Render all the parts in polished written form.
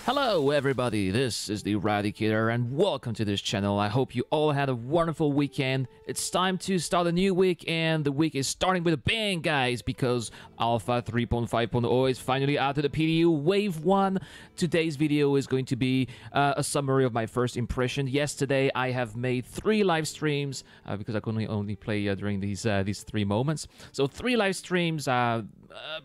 Hello everybody, this is the Eradicator and welcome to this channel. I hope you all had a wonderful weekend. It's time to start a new week and the week is starting with a bang, guys, because Alpha 3.5.0 is finally out of the PTU Wave 1. Today's video is going to be a summary of my first impression. Yesterday I have made 3 live streams because I could only play during these 3 moments. So 3 live streams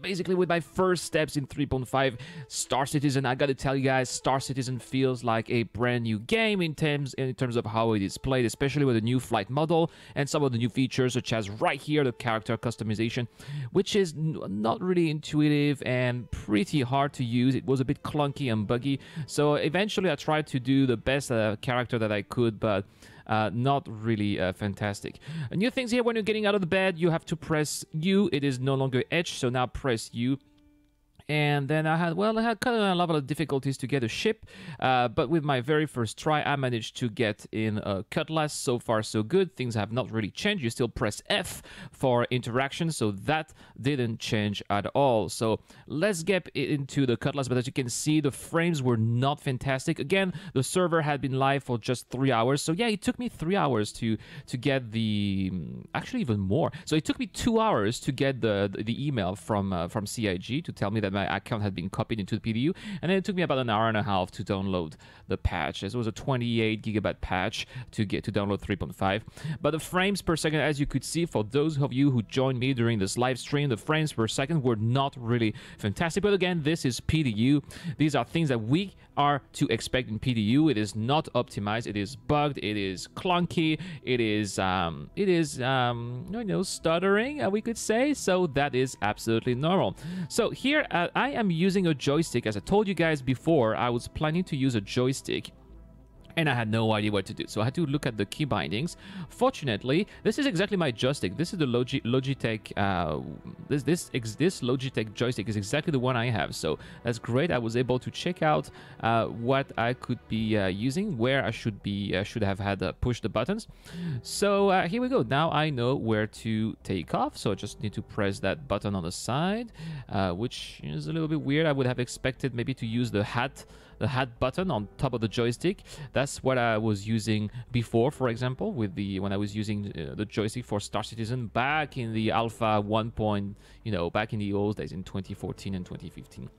basically with my first steps in 3.5 Star Citizen. I gotta tell you guys, Star Citizen feels like a brand new game in terms of how it is played, especially with the new flight model and some of the new features, such as right here the character customization, which is not really intuitive and pretty hard to use. It was a bit clunky and buggy, so eventually I tried to do the best character that I could, but not really fantastic. New things here: when you're getting out of the bed, you have to press U. It is no longer H, so now press U. And then I had kind of a level of difficulties to get a ship, but with my very first try, I managed to get in a cutlass. So far, so good. Things have not really changed. You still press F for interaction, so that didn't change at all. So let's get into the cutlass, but as you can see, the frames were not fantastic. Again, the server had been live for just 3 hours, so yeah, it took me 3 hours to get the, actually even more. So it took me 2 hours to get the email from CIG to tell me that my account had been copied into the PTU, and then it took me about an hour and a half to download the patch. This was a 28 gigabyte patch to download 3.5. But the frames per second, as you could see, for those of you who joined me during this live stream, the frames per second were not really fantastic. But again, this is PTU. These are things that we are to expect in PTU. It is not optimized. It is bugged. It is clunky. It is stuttering, we could say. So that is absolutely normal. So here I am using a joystick. As I told you guys before, I was planning to use a joystick, and I had no idea what to do, so I had to look at the key bindings. Fortunately, this is exactly my joystick. This is the Logitech. This Logitech joystick is exactly the one I have, so that's great. I was able to check out what I could be using, where I should have had push the buttons. So here we go. Now I know where to take off, so I just need to press that button on the side, which is a little bit weird. I would have expected maybe to use the hat button on top of the joystick. That's what I was using before, for example, when I was using the joystick for Star Citizen back in the Alpha 1. Back in the old days in 2014 and 2015.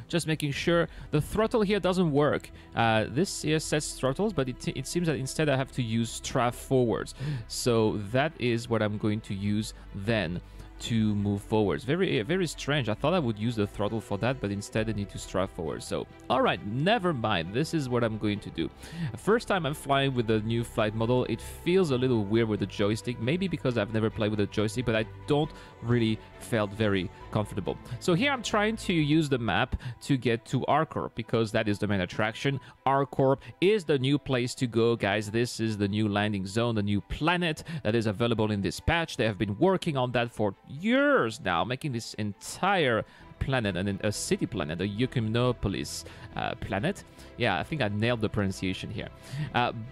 Just making sure the throttle here doesn't work. This here sets throttles, but it seems that instead I have to use strafe forwards. So that is what I'm going to use then to move forwards. Very strange. I thought I would use the throttle for that, but instead I need to strafe forward. So all right, never mind. This is what I'm going to do. First time I'm flying with the new flight model. It feels a little weird with the joystick, maybe because I've never played with a joystick, but I don't really felt very comfortable. So here I'm trying to use the map to get to R-Corp, because that is the main attraction. R-Corp is the new place to go, guys. This is the new landing zone, the new planet that is available in this patch. They have been working on that for years now, making this entire planet and a city planet, a Yukinopolis planet. Yeah, I think I nailed the pronunciation here.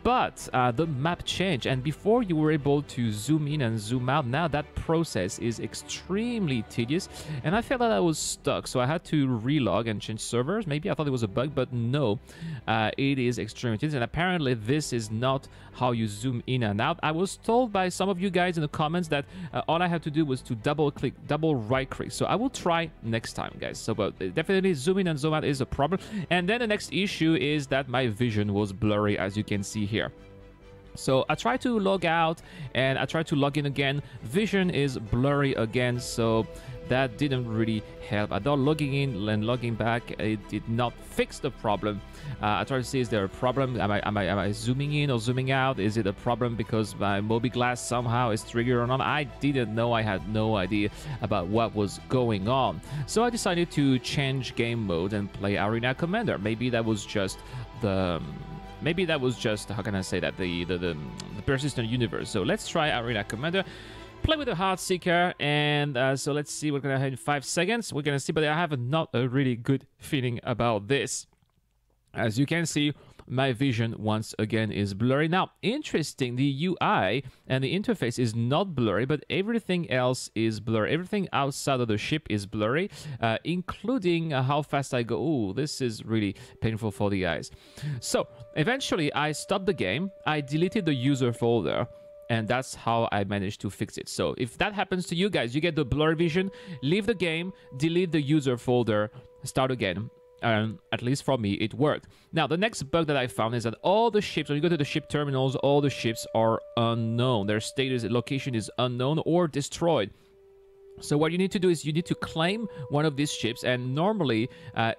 But the map changed, and before you were able to zoom in and zoom out. Now that process is extremely tedious, and I felt that I was stuck, so I had to relog and change servers. Maybe I thought it was a bug, but no, it is extremely tedious, and apparently this is not how you zoom in and out. I was told by some of you guys in the comments that all I had to do was to double right click, so I will try next time, guys. So but definitely zoom in and zoom out is a problem. And then the next issue is that my vision was blurry, as you can see here. So I tried to log out and I tried to log in again. Vision is blurry again, so that didn't really help. I thought logging in and logging back, it did not fix the problem. I tried to see, is there a problem? Am I zooming in or zooming out? Is it a problem because my mobi-glass somehow is triggered or not? I didn't know. I had no idea about what was going on. So I decided to change game mode and play Arena Commander. Maybe that was just the... how can I say that, the persistent universe. So let's try Arena Commander. Play with the Heart Seeker, and so let's see. We're gonna have in 5 seconds. We're gonna see, but I have not a really good feeling about this. As you can see, my vision once again is blurry. Now, interesting, the UI and the interface is not blurry, but everything else is blurry. Everything outside of the ship is blurry, including how fast I go. Ooh, this is really painful for the eyes. So eventually I stopped the game, I deleted the user folder, and that's how I managed to fix it. So if that happens to you guys, you get the blurry vision, leave the game, delete the user folder, start again. At least for me, it worked. Now, the next bug that I found is that all the ships, when you go to the ship terminals, all the ships are unknown. Their status, location is unknown or destroyed. So what you need to do is you need to claim one of these ships, and normally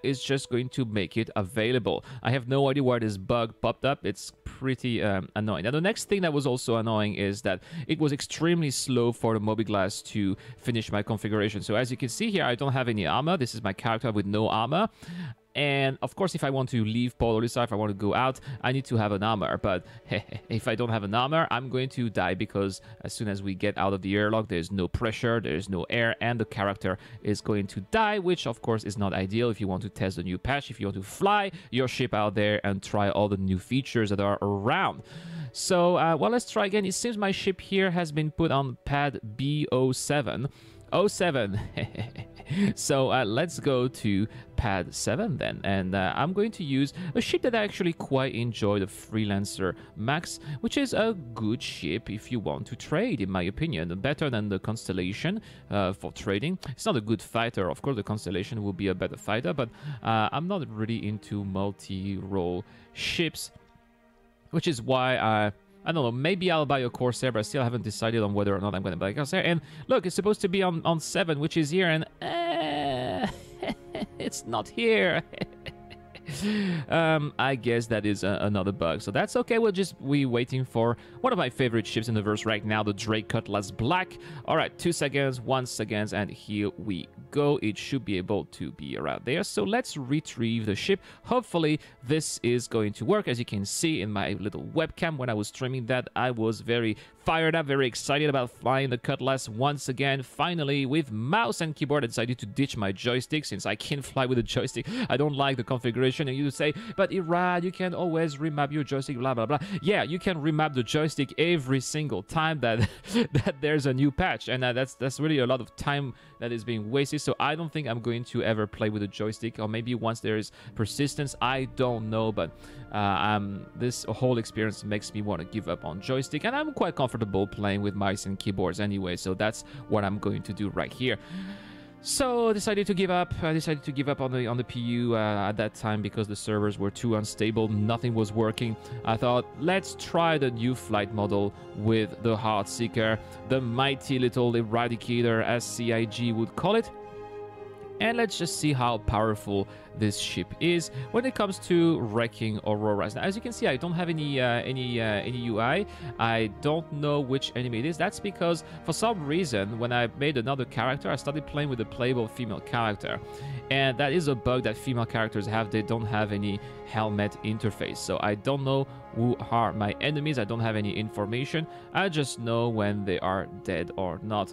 it's just going to make it available. I have no idea why this bug popped up. It's pretty annoying. Now, the next thing that was also annoying is that it was extremely slow for the mobiGlas to finish my configuration. So as you can see here, I don't have any armor. This is my character with no armor. And of course, if I want to leave Port Olisar, if I want to go out, I need to have an armor. But if I don't have an armor, I'm going to die, because as soon as we get out of the airlock, there's no pressure, there's no air, and the character is going to die, which of course is not ideal if you want to test the new patch, if you want to fly your ship out there and try all the new features that are around. So, well, let's try again. It seems my ship here has been put on pad B07. 07. So let's go to pad 7 then, and I'm going to use a ship that I actually quite enjoy, the Freelancer Max, which is a good ship if you want to trade, in my opinion. Better than the Constellation for trading. It's not a good fighter, of course. The Constellation will be a better fighter, but I'm not really into multi-role ships, which is why I don't know, maybe I'll buy a Corsair, but I still haven't decided on whether or not I'm going to buy a Corsair. And look, it's supposed to be on 7, which is here, and it's not here. I guess that is another bug, so that's okay. We'll just be waiting for one of my favorite ships in the verse right now, the Drake Cutlass Black. All right, 2 seconds, 1 second, and here we go. It should be able to be around there. So let's retrieve the ship. Hopefully this is going to work. As you can see in my little webcam when I was streaming that, I was very fired up, very excited about flying the Cutlass once again. Finally, with mouse and keyboard, I decided to ditch my joystick since I can't fly with a joystick. I don't like the configuration. And you say, but Irad, you can always remap your joystick, blah blah blah. Yeah, you can remap the joystick every single time that that there's a new patch, and that's really a lot of time that is being wasted. So I don't think I'm going to ever play with a joystick, or maybe once there is persistence, I don't know. But this whole experience makes me want to give up on joystick, and I'm quite comfortable playing with mice and keyboards anyway. So that's what I'm going to do right here. So I decided to give up. I decided to give up on the PU at that time because the servers were too unstable. Nothing was working. I thought, let's try the new flight model with the Heartseeker, the mighty little eradicator, as CIG would call it. And let's just see how powerful this ship is when it comes to wrecking auroras. Now, as you can see, I don't have any UI. I don't know which enemy it is. That's because for some reason, when I made another character, I started playing with a playable female character, and that is a bug that female characters have. They don't have any helmet interface, so I don't know who are my enemies. I don't have any information. I just know when they are dead or not.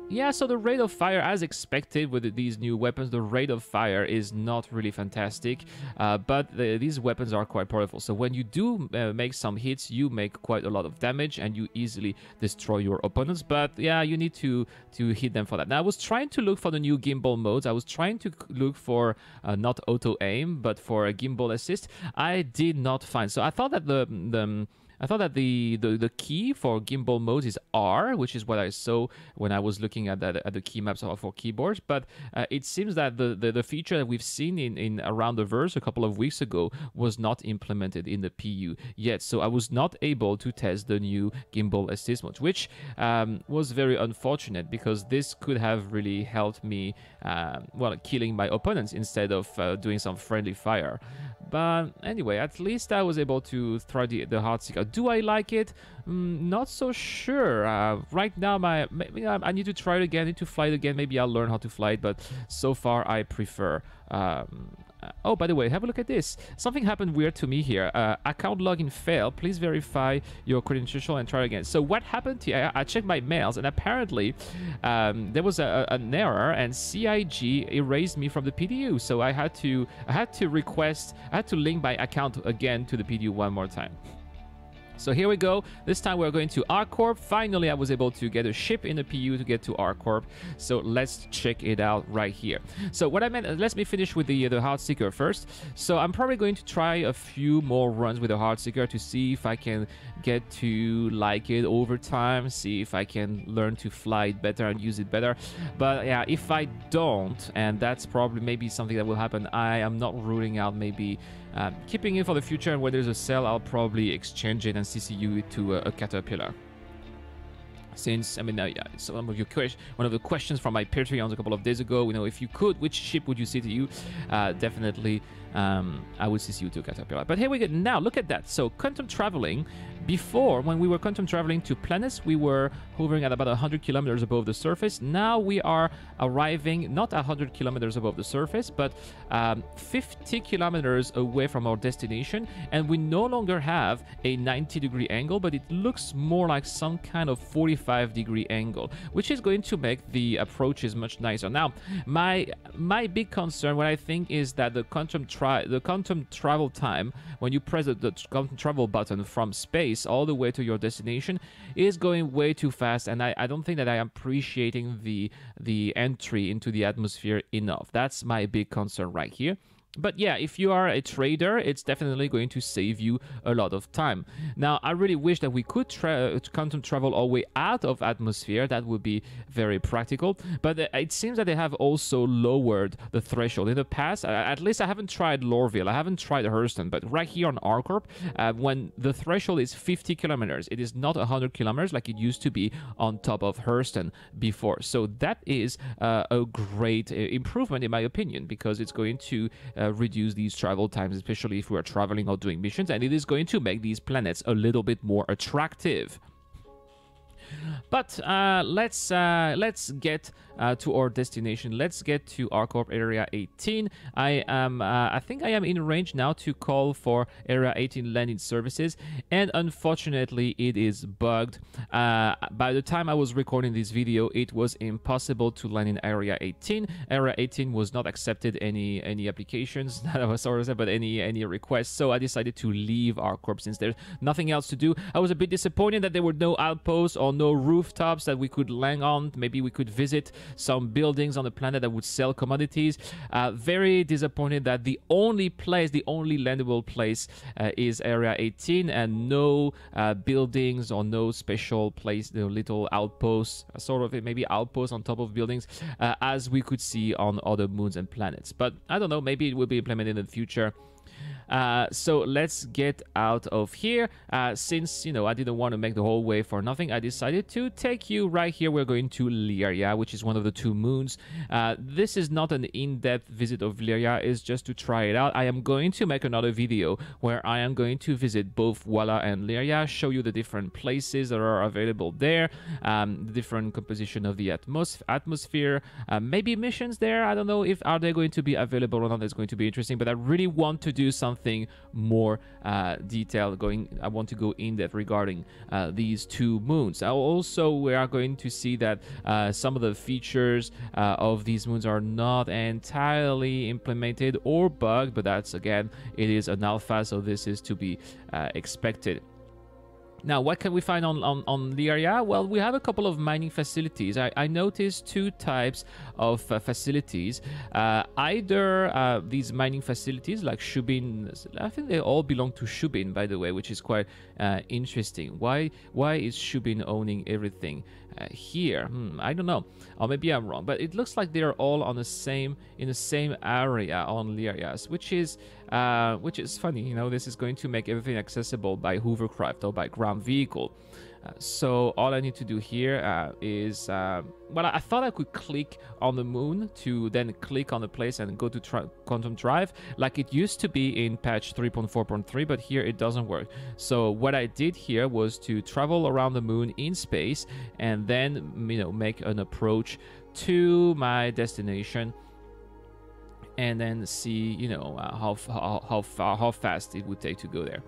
Yeah, so the rate of fire, as expected with these new weapons, the rate of fire is not really fantastic, but these weapons are quite powerful. So when you do make some hits, you make quite a lot of damage and you easily destroy your opponents. But yeah, you need to hit them for that. Now, I was trying to look for the new gimbal modes. I was trying to look for not auto aim, but for a gimbal assist. I did not find. So I thought that the key for gimbal modes is R, which is what I saw when I was looking at the key maps for keyboards. But it seems that the feature that we've seen in around the verse a couple of weeks ago was not implemented in the PU yet. So I was not able to test the new gimbal assist mode, which was very unfortunate because this could have really helped me, well, killing my opponents instead of doing some friendly fire. But anyway, at least I was able to try the Heartseeker. Do I like it? Not so sure. Right now, maybe I need to try it again. I need to fly it again. Maybe I'll learn how to fly it. But so far, I prefer Oh, by the way, have a look at this. Something happened weird to me here. Account login failed. Please verify your credential and try again. So what happened here? I checked my mails, and apparently there was an error, and CIG erased me from the PTU. So I had to link my account again to the PTU one more time. So here we go. This time we're going to ArcCorp. Finally, I was able to get a ship in the PU to get to ArcCorp. So let's check it out right here. So what I meant, let me finish with the hard seeker first. So I'm probably going to try a few more runs with the hard seeker to see if I can get to like it over time, see if I can learn to fly it better and use it better. But yeah, if I don't, and that's probably maybe something that will happen, I am not ruling out maybe keeping it for the future, and when there's a sale, I'll probably exchange it and CCU it to a Caterpillar. Since, I mean, yeah, some of your one of the questions from my Patreons a couple of days ago, you know, if you could, which ship would you CCU? Definitely, I would CCU to a Caterpillar. But here we go. Now, look at that. So, quantum traveling. Before, when we were quantum traveling to planets, we were hovering at about 100 kilometers above the surface. Now we are arriving not 100 kilometers above the surface, but 50 kilometers away from our destination. And we no longer have a 90-degree angle, but it looks more like some kind of 45-degree angle, which is going to make the approaches much nicer. Now, my big concern, what I think, is that the quantum travel time, when you press the quantum travel button from space all the way to your destination, is going way too fast, and I don't think that I am appreciating the entry into the atmosphere enough. That's my big concern right here. But yeah, if you are a trader, it's definitely going to save you a lot of time. Now, I really wish that we could quantum travel our way out of atmosphere. That would be very practical. But it seems that they have also lowered the threshold. In the past, at least I haven't tried Lorville, I haven't tried Hurston, but right here on ArcCorp, when the threshold is 50 kilometers, it is not 100 kilometers like it used to be on top of Hurston before. So that is a great improvement, in my opinion, because it's going to reduce these travel times, especially if we are traveling or doing missions, and it is going to make these planets a little bit more attractive. But let's get to our destination. Let's get to ArcCorp Area 18. I think I am in range now to call for Area 18 landing services, and unfortunately it is bugged. By the time I was recording this video, it was impossible to land in Area 18. Area 18 was not accepted any applications that I was sort of, but any requests. So I decided to leave ArcCorp since there's nothing else to do. I was a bit disappointed that there were no outposts or no rooftops that we could land on. Maybe we could visit some buildings on the planet that would sell commodities. Very disappointed that the only landable place is Area 18, and no buildings or no special place, little outposts, sort of maybe outposts on top of buildings, as we could see on other moons and planets. But I don't know, maybe it will be implemented in the future. So let's get out of here. Since, you know, I didn't want to make the whole way for nothing, I decided to take you right here. We're going to Lyria, which is one of the 2 moons. This is not an in-depth visit of Lyria, it's just to try it out. I am going to make another video where I am going to visit both Walla and Lyria, show you the different places that are available there, the different composition of the atmosphere, maybe missions there. I don't know if are they going to be available or not. It's going to be interesting, but I really want to do something more detailed. I want to go in depth regarding these 2 moons. Also, we are going to see that some of the features of these moons are not entirely implemented or bugged, but that's, again, it is an alpha, so this is to be expected. Now, what can we find on Lyria? Well, we have a couple of mining facilities. I noticed 2 types of facilities. Either these mining facilities like Shubin, I think they all belong to Shubin, by the way, which is quite interesting. Why is Shubin owning everything here? I don't know, or maybe I'm wrong, but it looks like they're all in the same area on Lyrias, which is funny. You know, this is going to make everything accessible by hovercraft or by ground vehicle. So all I need to do here is, well, I thought I could click on the moon to then click on the place and go to Quantum Drive like it used to be in patch 3.4.3, but here it doesn't work. So what I did here was to travel around the moon in space and then, you know, make an approach to my destination and then see, you know, how fast it would take to go there.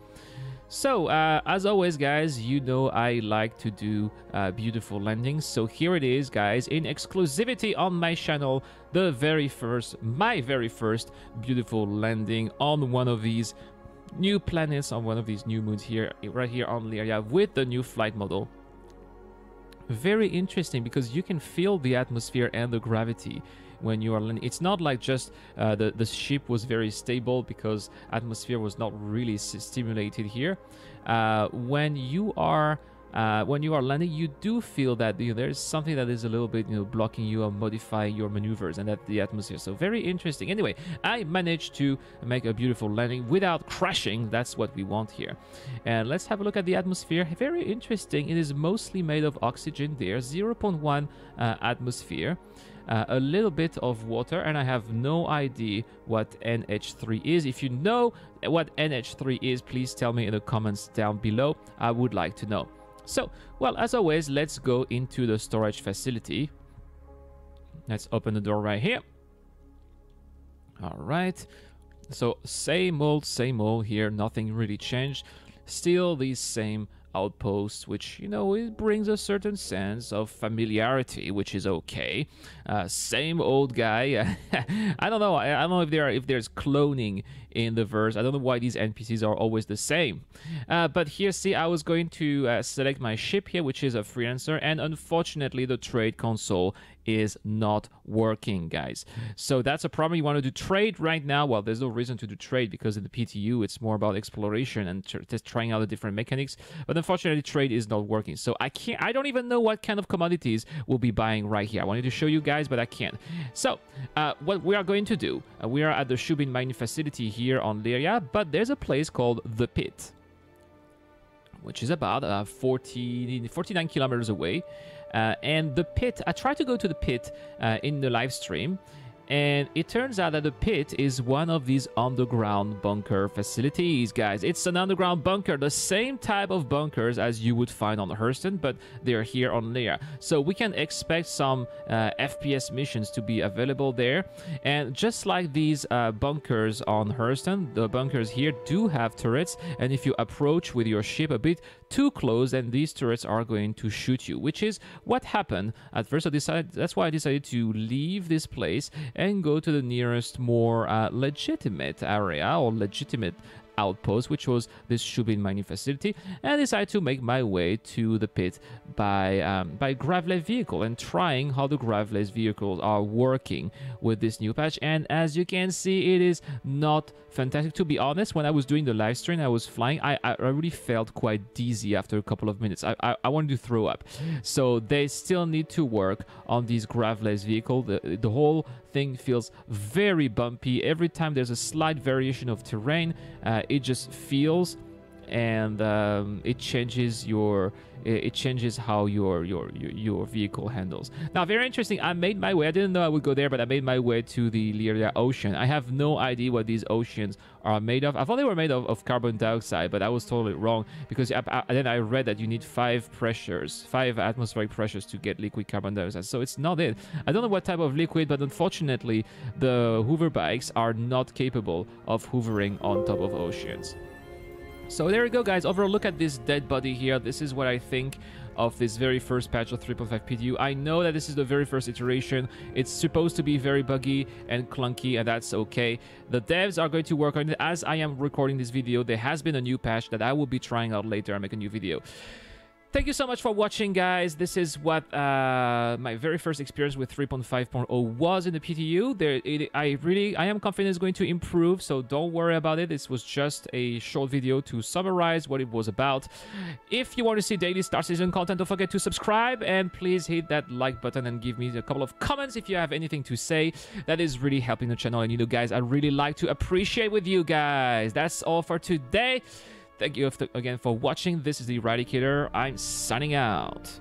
So, as always, guys, you know I like to do beautiful landings. So here it is, guys, in exclusivity on my channel, my very first beautiful landing on one of these new planets, on one of these new moons here, right here on Lyria, with the new flight model. Very interesting, because you can feel the atmosphere and the gravity when you are landing. It's not like just the ship was very stable because atmosphere was not really stimulated here. When you are landing, you do feel that, you know, there's something that is a little bit, you know, blocking you or modifying your maneuvers, and that the atmosphere. So very interesting. Anyway, I managed to make a beautiful landing without crashing. That's what we want here. And let's have a look at the atmosphere. Very interesting. It is mostly made of oxygen there, 0.1 atmosphere. A little bit of water, and I have no idea what NH3 is. If you know what NH3 is, please tell me in the comments down below. I would like to know. So, well, as always, let's go into the storage facility. Let's open the door right here. All right. So, same old here. Nothing really changed. Still the same outpost, which, you know, it brings a certain sense of familiarity, which is okay. Same old guy. I don't know. I don't know if there's cloning in the verse. I don't know why these NPCs are always the same. But here, see, I was going to select my ship here, which is a freelancer, and unfortunately the trade console is not working, guys. So that's a problem. You want to do trade right now. Well, there's no reason to do trade, because in the PTU it's more about exploration and just trying out the different mechanics. But unfortunately, trade is not working. So I don't even know what kind of commodities we'll be buying right here. I wanted to show you guys, but I can't. So what we are going to do, we are at the Shubin mining facility here on Lyria, but there's a place called the Pit, which is about 49 kilometers away. And the pit, I tried to go to the pit in the live stream, and it turns out that the pit is one of these underground bunker facilities, guys. It's an underground bunker, the same type of bunkers as you would find on Hurston, but they're here on Lyria. So we can expect some FPS missions to be available there. And just like these bunkers on Hurston, the bunkers here do have turrets, and if you approach with your ship a bit too close, then these turrets are going to shoot you, which is what happened at first. That's why I decided to leave this place and go to the nearest more legitimate area, or legitimate outpost, which was this Shubin mining facility, and I decided to make my way to the pit by graveless vehicle, and trying how the graveless vehicles are working with this new patch. And as you can see, it is not fantastic. To be honest, when I was doing the live stream, I was flying, I really felt quite dizzy after a couple of minutes. I wanted to throw up. So they still need to work on these graveless vehicle. The whole thing feels very bumpy. Every time there's a slight variation of terrain, it just feels, and it changes how your vehicle handles. Now, very interesting. I made my way. I didn't know I would go there, but I made my way to the Lyria Ocean. I have no idea what these oceans are made of. I thought they were made of carbon dioxide, but I was totally wrong, because then I read that you need 5 atmospheric pressures to get liquid carbon dioxide. So it's not it. I don't know what type of liquid, but unfortunately, the hover bikes are not capable of hovering on top of oceans. So there we go, guys. Overall, look at this dead body here. This is what I think of this very first patch of 3.5 PTU. I know that this is the very first iteration. It's supposed to be very buggy and clunky, and that's okay. The devs are going to work on it. As I am recording this video, there has been a new patch that I will be trying out later and make a new video. Thank you so much for watching, guys. This is what my very first experience with 3.5.0 was in the PTU. I am confident it's going to improve, so don't worry about it. This was just a short video to summarize what it was about. If you want to see daily Star Citizen content, don't forget to subscribe, and please hit that like button and give me a couple of comments if you have anything to say. That is really helping the channel, and you know, guys, I really like to appreciate with you guys. That's all for today. Thank you again for watching. This is the Eradicator. I'm signing out.